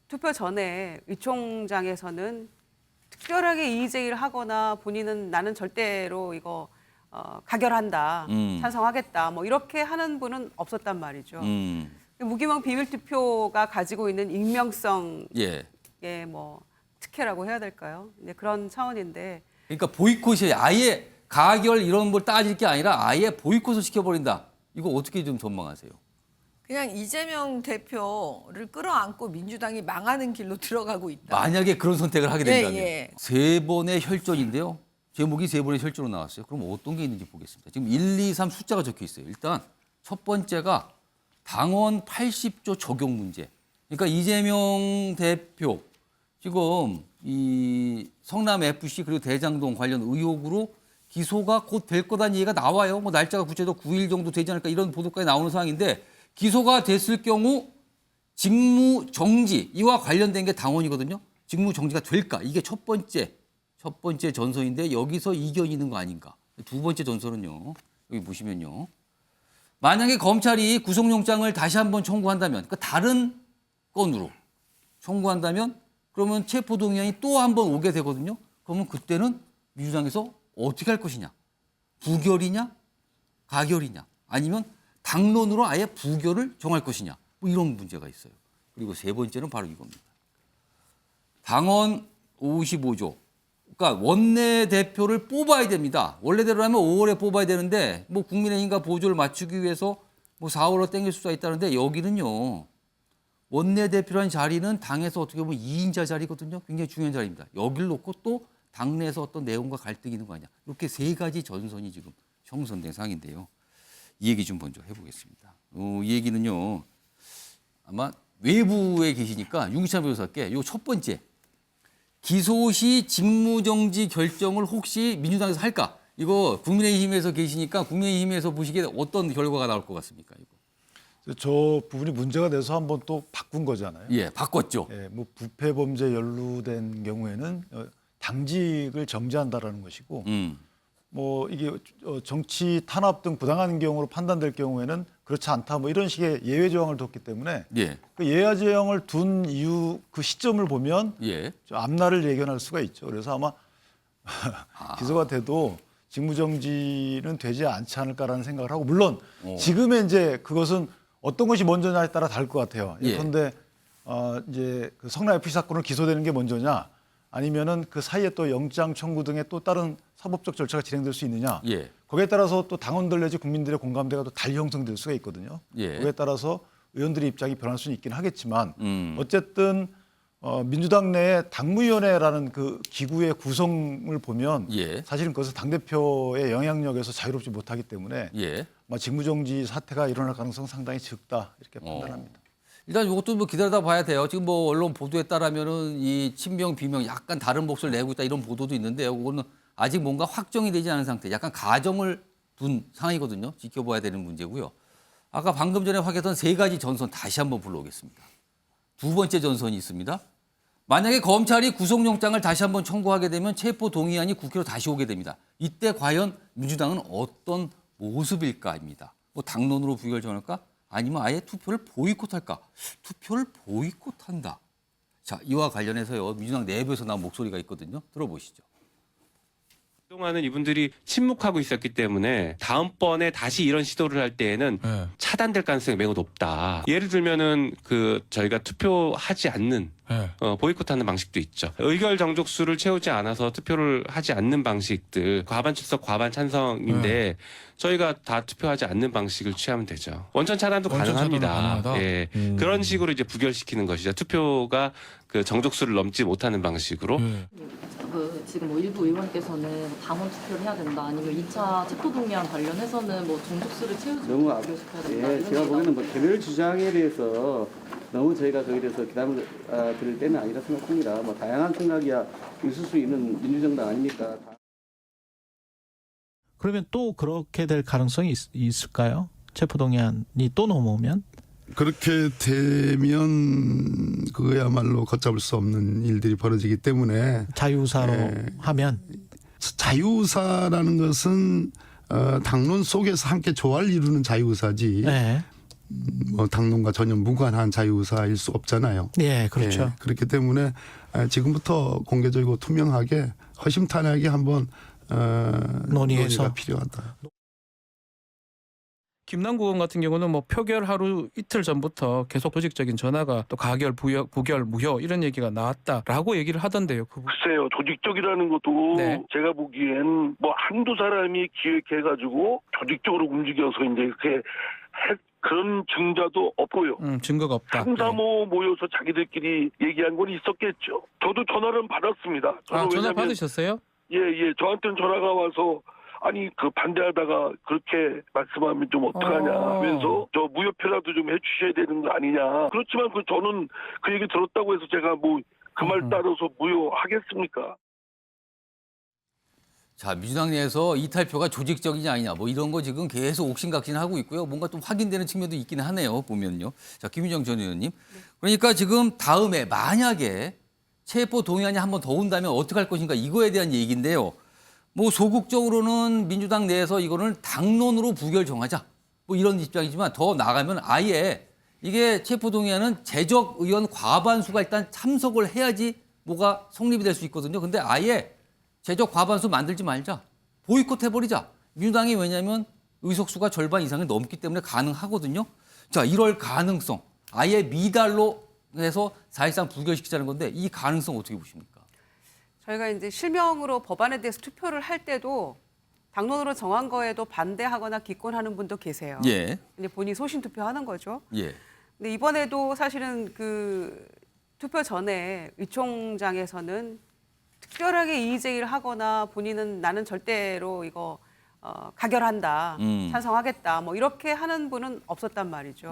투표 전에 의 총장에서는 특별하게 이의 제기를 하거나 본인은 나는 절대로 이거 가결한다, 찬성하겠다, 뭐 이렇게 하는 분은 없었단 말이죠. 무기명 비밀 투표가 가지고 있는 익명성의 뭐 특혜라고 해야 될까요? 네, 그런 차원인데. 그러니까 보이콧이 아예 가결 이런 걸 따질 게 아니라 아예 보이콧을 시켜버린다. 이거 어떻게 좀 전망하세요? 그냥 이재명 대표를 끌어안고 민주당이 망하는 길로 들어가고 있다. 만약에 그런 선택을 하게 된다면 예. 세 번의 혈전인데요. 제목이 세 번의 혈전으로 나왔어요. 그럼 어떤 게 있는지 보겠습니다. 지금 1, 2, 3 숫자가 적혀 있어요. 일단 첫 번째가 당원 80조 적용 문제. 그러니까 이재명 대표 지금 이 성남 FC 그리고 대장동 관련 의혹으로 기소가 곧 될 거다는 얘기가 나와요. 뭐 날짜가 구체적으로 9일 정도 되지 않을까 이런 보도까지 나오는 상황인데 기소가 됐을 경우 직무 정지 이와 관련된 게 당원이거든요. 직무 정지가 될까? 이게 첫 번째 전선인데 여기서 이견이 있는 거 아닌가? 두 번째 전선은요. 여기 보시면요. 만약에 검찰이 구속영장을 다시 한번 청구한다면, 그러니까 다른 건으로 청구한다면 그러면 체포동의안이 또 한 번 오게 되거든요. 그러면 그때는 민주당에서 어떻게 할 것이냐? 부결이냐? 가결이냐? 아니면 당론으로 아예 부결을 정할 것이냐? 뭐 이런 문제가 있어요. 그리고 세 번째는 바로 이겁니다. 당원 55조. 그러니까 원내대표를 뽑아야 됩니다. 원래대로라면 5월에 뽑아야 되는데 뭐 국민의힘과 보조를 맞추기 위해서 뭐 4월로 땡길 수가 있다는데 여기는요. 원내대표라는 자리는 당에서 어떻게 보면 2인자 자리거든요. 굉장히 중요한 자리입니다. 여기를 놓고 또 당내에서 어떤 내용과 갈등이 있는 거 아니냐. 이렇게 세 가지 전선이 지금 형성된 상황인데요. 이 얘기 좀 먼저 해보겠습니다. 이 얘기는요. 아마 외부에 계시니까 윤기찬 변호사께 요 첫 번째. 기소 시 직무정지 결정을 혹시 민주당에서 할까? 이거 국민의힘에서 계시니까 국민의힘에서 보시기에 어떤 결과가 나올 것 같습니까? 이거. 저 부분이 문제가 돼서 한번 또 바꾼 거잖아요. 예, 바꿨죠. 예, 뭐 부패 범죄 연루된 경우에는 당직을 정지한다라는 것이고, 뭐 이게 정치 탄압 등 부당한 경우로 판단될 경우에는 그렇지 않다, 뭐 이런 식의 예외 조항을 뒀기 때문에 예. 그 예외 조항을 둔 이유 그 시점을 보면 예. 좀 앞날을 예견할 수가 있죠. 그래서 아마 기소가 돼도 직무정지는 되지 않지 않을까라는 생각을 하고, 물론 지금의 이제 그것은 어떤 것이 먼저냐에 따라 다를 것 같아요. 예. 그런데 이제 그 성남 FC 사건으로 기소되는 게 먼저냐, 아니면은 그 사이에 또 영장 청구 등의 또 다른 사법적 절차가 진행될 수 있느냐. 예. 거기에 따라서 또 당원들 내지 국민들의 공감대가 또 달리 형성될 수가 있거든요. 예. 거기에 따라서 의원들의 입장이 변할 수는 있긴 하겠지만 어쨌든 민주당 내에 당무위원회라는 그 기구의 구성을 보면 예. 사실은 그것은 당대표의 영향력에서 자유롭지 못하기 때문에 예. 직무정지 사태가 일어날 가능성은 상당히 적다 이렇게 판단합니다. 일단 이것도 뭐 기다리다 봐야 돼요. 지금 뭐 언론 보도에 따르면은 이 친명 비명 약간 다른 몫을 내고 있다 이런 보도도 있는데요. 그거는 아직 뭔가 확정이 되지 않은 상태, 약간 가정을 둔 상황이거든요. 지켜봐야 되는 문제고요. 아까 방금 전에 확인했던 세 가지 전선 다시 한번 불러오겠습니다. 두 번째 전선이 있습니다. 만약에 검찰이 구속영장을 다시 한번 청구하게 되면 체포동의안이 국회로 다시 오게 됩니다. 이때 과연 민주당은 어떤 모습일까입니다. 뭐 당론으로 부결 정할까? 아니면 아예 투표를 보이콧할까? 투표를 보이콧한다. 자, 이와 관련해서요. 민주당 내부에서 나온 목소리가 있거든요. 들어보시죠. 그동안은 이분들이 침묵하고 있었기 때문에 다음번에 다시 이런 시도를 할 때에는 차단될 가능성이 매우 높다. 예를 들면은 저희가 투표하지 않는 보이콧하는 방식도 있죠. 의결 정족수를 채우지 않아서 투표를 하지 않는 방식들, 과반 출석, 과반 찬성인데 저희가 다 투표하지 않는 방식을 취하면 되죠. 원천 차단도 가능합니다. 예, 그런 식으로 이제 부결시키는 것이죠. 투표가 그 정족수를 넘지 못하는 방식으로. 지금 뭐 일부 의원께서는 당원 투표를 해야 된다, 아니면 2차 체포동의안 관련해서는 뭐 정족수를 채우지 너무 못하게 시켜야 된다. 예, 제가 보기에는 뭐 개별 주장에 대해서 너무 저희가 거기에 대해서 기담을 드릴 때는 아니라 생각합니다. 뭐 다양한 생각이야 있을 수 있는 민주정당 아닙니까? 그러면 또 그렇게 될 가능성이 있을까요? 체포동의안이 또 넘어오면? 그렇게 되면 그거야말로 걷잡을 수 없는 일들이 벌어지기 때문에 자유사로 하면? 자유사라는 것은 당론 속에서 함께 조화를 이루는 자유사지 네. 뭐 당론과 전혀 무관한 자유의사일 수 없잖아요. 예, 그렇죠. 예, 그렇기 때문에 지금부터 공개적이고 투명하게 허심탄회하게 한번 논의해서. 논의가 필요하다. 김남국 의원 같은 경우는 뭐 표결 하루 이틀 전부터 계속 조직적인 전화가 또 가결, 부결, 무효 이런 얘기가 나왔다라고 얘기를 하던데요. 글쎄요, 조직적이라는 것도 네. 제가 보기엔 뭐 한두 사람이 기획해가지고 조직적으로 움직여서 이제 이렇게 그런 증자도 없고요. 증거가 없다. 3, 4, 5 모여서 자기들끼리 얘기한 건 있었겠죠. 저도 전화를 받았습니다. 저는 전화 왜냐면 받으셨어요? 예, 저한테는 전화가 와서 아니 그 반대하다가 그렇게 말씀하면 좀 어떡하냐 하면서 저 무효표라도 좀 해주셔야 되는 거 아니냐. 그렇지만 저는 그 얘기 들었다고 해서 제가 뭐 그 말 따라서 무효하겠습니까? 자, 민주당 내에서 이탈표가 조직적이냐 아니냐 뭐 이런 거 지금 계속 옥신각신하고 있고요. 뭔가 좀 확인되는 측면도 있긴 하네요. 보면요. 자, 김유정 전 의원님. 그러니까 지금 다음에 만약에 체포 동의안이 한 번 더 온다면 어떻게 할 것인가 이거에 대한 얘기인데요. 뭐 소극적으로는 민주당 내에서 이거는 당론으로 부결 정하자 뭐 이런 입장이지만 더 나가면 아예 이게 체포 동의안은 재적 의원 과반수가 일단 참석을 해야지 뭐가 성립이 될 수 있거든요. 근데 아예 재적 과반수 만들지 말자. 보이콧 해버리자. 민주당이 왜냐하면 의석수가 절반 이상이 넘기 때문에 가능하거든요. 자, 이럴 가능성. 아예 미달로 해서 사실상 부결시키자는 건데 이 가능성 어떻게 보십니까? 저희가 이제 실명으로 법안에 대해서 투표를 할 때도 당론으로 정한 거에도 반대하거나 기권하는 분도 계세요. 예. 근데 본인이 소신 투표하는 거죠. 예. 근데 이번에도 사실은 그 투표 전에 의총장에서는 특별하게 이의 제기를 하거나 본인은 나는 절대로 이거 가결한다, 찬성하겠다, 뭐 이렇게 하는 분은 없었단 말이죠.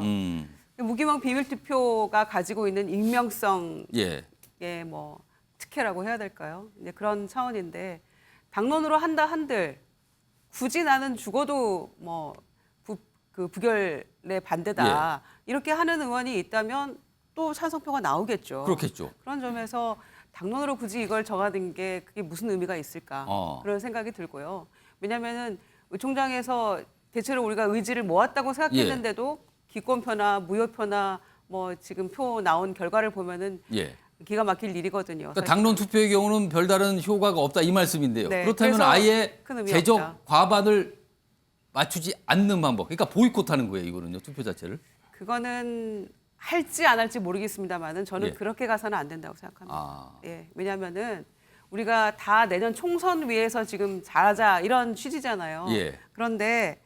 무기명 비밀 투표가 가지고 있는 익명성, 뭐 특혜라고 해야 될까요? 이제 그런 차원인데 당론으로 한다 한들 굳이 나는 죽어도 뭐 부결에 반대다 이렇게 하는 의원이 있다면 또 찬성표가 나오겠죠. 그렇겠죠. 그런 점에서 당론으로 굳이 이걸 정하는 게 그게 무슨 의미가 있을까 그런 생각이 들고요. 왜냐하면은 의총장에서 대체로 우리가 의지를 모았다고 생각했는데도 기권표나 무효표나 뭐 지금 표 나온 결과를 보면은 기가 막힐 일이거든요. 그러니까 당론 투표의 경우는 별다른 효과가 없다 이 말씀인데요. 네, 그렇다면 아예 큰 의미 재적 없다. 과반을 맞추지 않는 방법. 그러니까 보이콧하는 거예요. 이거는요. 투표 자체를. 그거는 할지 안 할지 모르겠습니다만은 저는 예. 그렇게 가서는 안 된다고 생각합니다. 아. 예, 왜냐하면은 우리가 다 내년 총선 위해서 지금 잘하자 이런 취지잖아요. 예. 그런데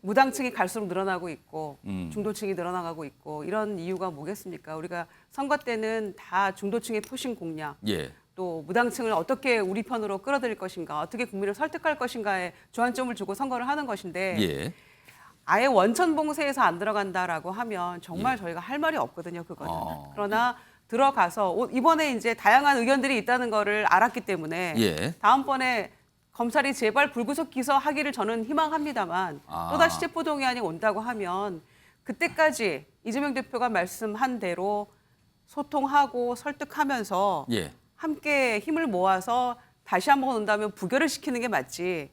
무당층이 갈수록 늘어나고 있고 중도층이 늘어나가고 있고 이런 이유가 뭐겠습니까? 우리가 선거 때는 다 중도층의 표심 공략, 또 무당층을 어떻게 우리 편으로 끌어들일 것인가, 어떻게 국민을 설득할 것인가에 주안점을 주고 선거를 하는 것인데 아예 원천 봉쇄에서 안 들어간다라고 하면 정말 저희가 할 말이 없거든요, 그거는. 그러나 들어가서 이번에 이제 다양한 의견들이 있다는 거를 알았기 때문에 다음번에 검찰이 제발 불구속 기소하기를 저는 희망합니다만 또다시 체포동의안이 온다고 하면 그때까지 이재명 대표가 말씀한 대로 소통하고 설득하면서 함께 힘을 모아서 다시 한번 온다면 부결을 시키는 게 맞지.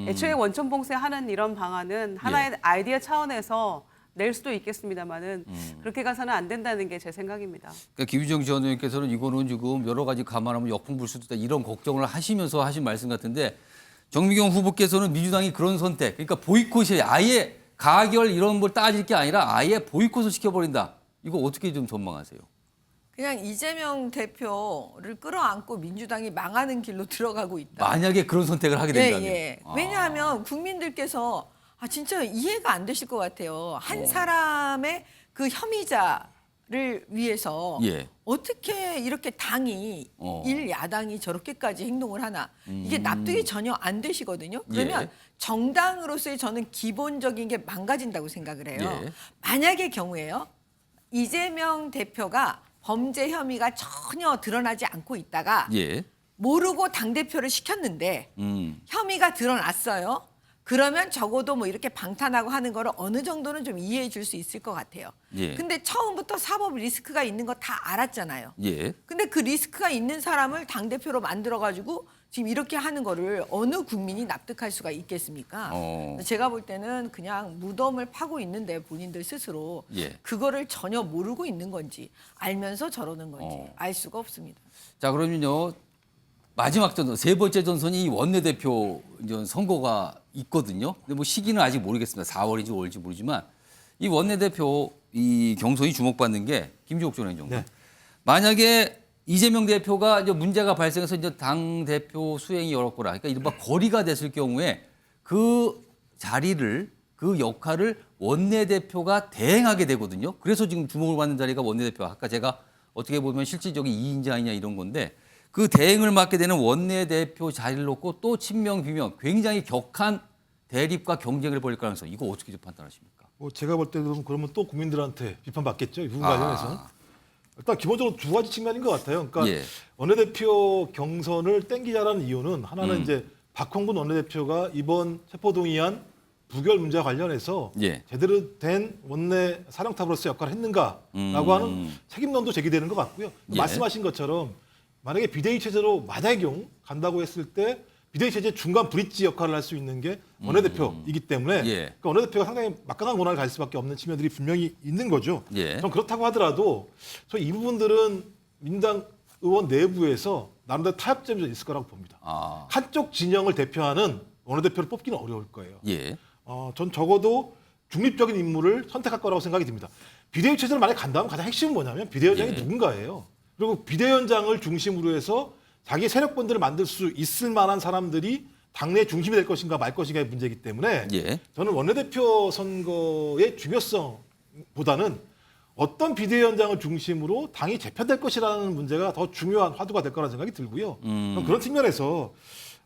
애초에 원천 봉쇄하는 이런 방안은 하나의 아이디어 차원에서 낼 수도 있겠습니다만은 그렇게 가서는 안 된다는 게 제 생각입니다. 그러니까 김유정 전 의원께서는 이거는 지금 여러 가지 감안하면 역풍 불 수도 있다 이런 걱정을 하시면서 하신 말씀 같은데 정미경 후보께서는 민주당이 그런 선택, 그러니까 보이콧이 아예 가결 이런 걸 따질 게 아니라 아예 보이콧을 시켜버린다. 이거 어떻게 좀 전망하세요? 그냥 이재명 대표를 끌어안고 민주당이 망하는 길로 들어가고 있다. 만약에 그런 선택을 하게 된다면. 왜냐하면 국민들께서 진짜 이해가 안 되실 것 같아요. 한 사람의 그 혐의자를 위해서 어떻게 이렇게 당이 일야당이 저렇게까지 행동을 하나. 이게 납득이 전혀 안 되시거든요. 그러면 정당으로서의 저는 기본적인 게 망가진다고 생각을 해요. 만약의 경우에요. 이재명 대표가 범죄 혐의가 전혀 드러나지 않고 있다가 모르고 당대표를 시켰는데 혐의가 드러났어요. 그러면 적어도 뭐 이렇게 방탄하고 하는 거를 어느 정도는 좀 이해해 줄 수 있을 것 같아요. 근데 처음부터 사법 리스크가 있는 거 다 알았잖아요. 근데 그 리스크가 있는 사람을 당대표로 만들어가지고 지금 이렇게 하는 거를 어느 국민이 납득할 수가 있겠습니까? 제가 볼 때는 그냥 무덤을 파고 있는데 본인들 스스로 예. 그거를 전혀 모르고 있는 건지 알면서 저러는 건지 알 수가 없습니다. 자, 그러면요. 마지막 전선, 세 번째 전선이 원내대표 이제 선거가 있거든요. 근데 뭐 시기는 아직 모르겠습니다. 4월인지 5월인지 모르지만 이 원내대표 이 경선이 주목받는 게 김종욱 전 행정관. 네. 만약에 이재명 대표가 이제 문제가 발생해서 이제 당 대표 수행이 어렵거나, 그러니까 이른바 거리가 됐을 경우에 그 자리를 그 역할을 원내대표가 대행하게 되거든요. 그래서 지금 주목을 받는 자리가 원내대표. 아까 제가 어떻게 보면 실질적인 2인자이냐 이런 건데 그 대행을 맡게 되는 원내대표 자리를 놓고 또 친명 비명 굉장히 격한 대립과 경쟁을 벌일 가능성 이거 어떻게 좀 판단하십니까? 제가 볼 때도 그러면 또 국민들한테 비판받겠죠. 이 부분 관련해서는. 일단 기본적으로 두 가지 측면인 것 같아요. 그러니까 예. 원내대표 경선을 땡기자라는 이유는 하나는 이제 박홍근 원내대표가 이번 체포동의안 부결 문제와 관련해서 예. 제대로 된 원내 사령탑으로서 역할을 했는가라고 하는 책임론도 제기되는 것 같고요. 예. 말씀하신 것처럼 만약에 비대위 체제로 만약의 경우 간다고 했을 때 비대위 체제 중간 브릿지 역할을 할 수 있는 게 원내대표이기 때문에 예. 그러니까 원내대표가 상당히 막강한 권한을 가질 수밖에 없는 측면들이 분명히 있는 거죠. 예. 전 그렇다고 하더라도 저 이 부분들은 민주당 의원 내부에서 나름대로 타협점이 좀 있을 거라고 봅니다. 한쪽 진영을 대표하는 원내대표를 뽑기는 어려울 거예요. 예. 전 적어도 중립적인 인물을 선택할 거라고 생각이 듭니다. 비대위 체제를 만약에 간다면 가장 핵심은 뭐냐면 비대위원장이 예. 누군가예요. 그리고 비대위원장을 중심으로 해서 자기 세력본들을 만들 수 있을 만한 사람들이 당내 중심이 될 것인가 말 것인가의 문제이기 때문에 예. 저는 원내대표 선거의 중요성보다는 어떤 비대위원장을 중심으로 당이 재편될 것이라는 문제가 더 중요한 화두가 될 거라는 생각이 들고요. 그런 측면에서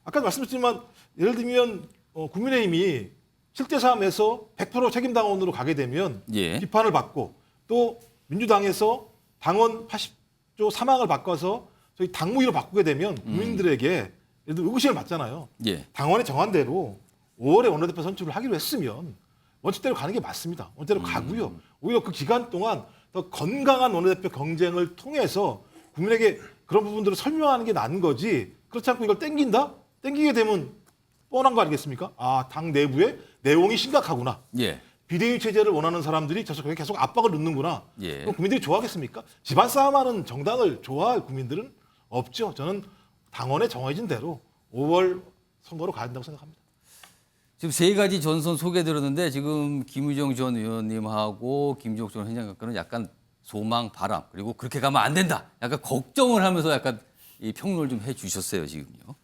아까 말씀드렸지만 예를 들면 국민의힘이 7대 3에서 100% 책임당원으로 가게 되면 예. 비판을 받고 또 민주당에서 당원 80조 사망을 바꿔서 저희 당무위로 바꾸게 되면 국민들에게 예를 들어 의구심을 받잖아요. 예. 당원이 정한 대로 5월에 원내대표 선출을 하기로 했으면 원칙대로 가는 게 맞습니다. 원칙대로 가고요. 오히려 그 기간 동안 더 건강한 원내대표 경쟁을 통해서 국민에게 그런 부분들을 설명하는 게 나은 거지. 그렇지 않고 이걸 땡긴다? 땡기게 되면 뻔한 거 아니겠습니까? 당 내부에 내용이 심각하구나. 예. 비대위 체제를 원하는 사람들이 계속 압박을 넣는구나. 예. 그럼 국민들이 좋아하겠습니까? 집안 싸움하는 정당을 좋아할 국민들은 없죠. 저는 당원에 정해진 대로 5월 선거로 가야 된다고 생각합니다. 지금 세 가지 전선 소개드렸는데 지금 김의정 전 의원님하고 김종욱 전 행정관은 약간 소망, 바람 그리고 그렇게 가면 안 된다. 약간 걱정을 하면서 약간 이 평론을 좀 해주셨어요 지금요.